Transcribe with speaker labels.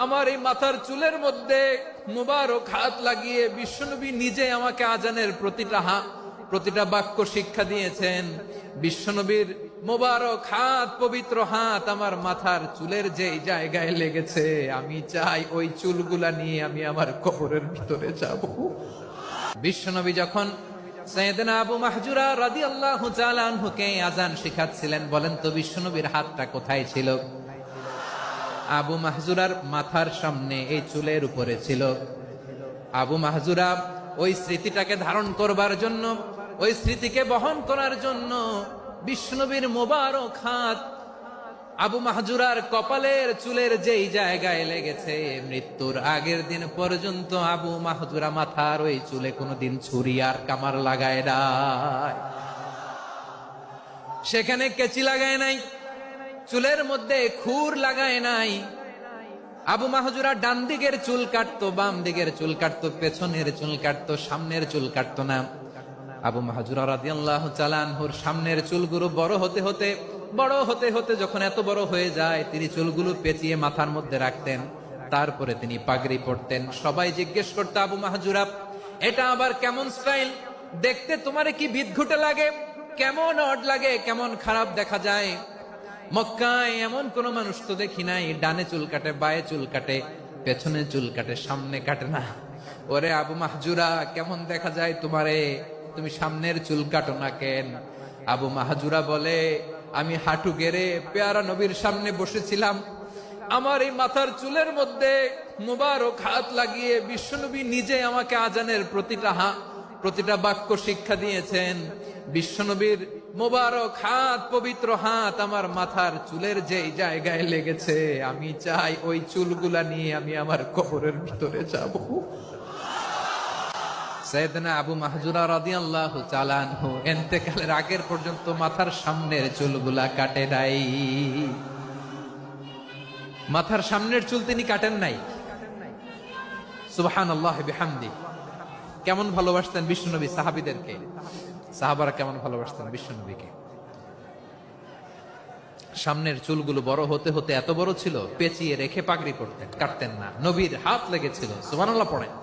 Speaker 1: আমার এই মাথার চুলের মধ্যে মুবারক হাত লাগিয়ে বিশ্বনবী নিজে আমাকে আজানের প্রতিটা বাক্য শিক্ষা দিয়েছেন। বিশ্বনবীর মোবারক হাত, পবিত্র হাত আমার মাথার চুলের যেই জায়গায় লেগেছে, আমি চাই ওই চুলগুলা নিয়ে আমি আমার কবরের ভিতরে যাব। বিশ্বনবী যখন সাইয়েদনা আবু মাহজুরা রাদিয়াল্লাহু তাআলা আনহুকে আযান শিখাচ্ছিলেন, বলেন তো বিশ্বনবীর হাতটা কোথায় ছিল? আবু মাহজুরার মাথার সামনে, এই চুলের উপরে ছিল। আবু মাহজুরা ওই স্মৃতিটাকে ধারণ করবার জন্য, ওই স্মৃতিকে বহন করার জন্য বিশ্বনবীর মোবারক হাত আবু মাহজুরার কপালের চুলের যেই জায়গায় লেগেছে, মৃত্যুর আগের দিন পর্যন্ত আবু মাহজুরা মাথার ওই চুলে কোনোদিন ছুরি আর কামার লাগায় নাই, সেখানে কেচি লাগায় নাই, চুলের মধ্যে খুর লাগায় নাই। আবু মাহজুরা ডান দিকের চুল কাটতো, বাম দিকের চুল কাটতো, পেছনের চুল কাটতো, সামনের চুল কাটতো না। আবু মাহজুরা রাদিয়াল্লাহু তাআলা আনহুর সামনের চুলগুলো বড় হতে হতে যখন এত বড় হয়ে যায়, তিনি চুলগুলো পেঁচিয়ে মাথার মধ্যে রাখতেন, তারপরে তিনি পাগড়ি পরতেন। সবাই জিজ্ঞেস করতো, আবু মাহজুরা এটা আবার কেমন স্টাইল? দেখতে তোমারে কি বিদঘুটে লাগে, কেমন অড লাগে, কেমন খারাপ দেখা যায়। মক্কায় এমন কোন মানুষ তো দেখি নাই, ডানে চুল কাটে, বায়ে চুল কাটে, পেছনে চুল কাটে, সামনে কাটে না। ওরে আবু মাহজুরা, কেমন দেখা যায় তোমারে, তুমি সামনের চুল কাটো না কেন? আবু মাহজুরা বলে, আমি হাঁটু গেড়ে পেয়ারা নবীর সামনে বসেছিলাম, আমার এই মাথার চুলের মধ্যে মুবারক হাত লাগিয়ে বিশ্বনবী নিজে আমাকে আজানের প্রতিটা বাক্য শিক্ষা দিয়েছেন। বিশ্বনবীর মোবারক হাত, পবিত্র হাত আমার মাথার চুলের যেই জায়গায় লেগেছে, আমি চাই ওই চুলগুলা নিয়ে আমি আমার কবরের ভিতরে যাব। সাইয়েদনা আবু মাহজুরা রাদিয়াল্লাহু তাআলা আনহু ইন্তেকালের আগের পর্যন্ত মাথার সামনের চুলগুলা কাটে নাই। মাথার সামনের চুল তিনি কাটেন নাই। সুবহানাল্লাহ বিহামদি। কেমন ভালোবাসতেন বিশ্বনবী সাহাবীদেরকে, সাহাবারা কেমন ভালোবাসতেন বিশ্বনবীকে। সামনের চুলগুলো বড় হতে হতে এত বড় ছিল, পেঁচিয়ে রেখে পাগড়ি পরতেন, কাটতেন না। নবীর হাত লেগেছিল, সুবহানাল্লাহ পড়েন।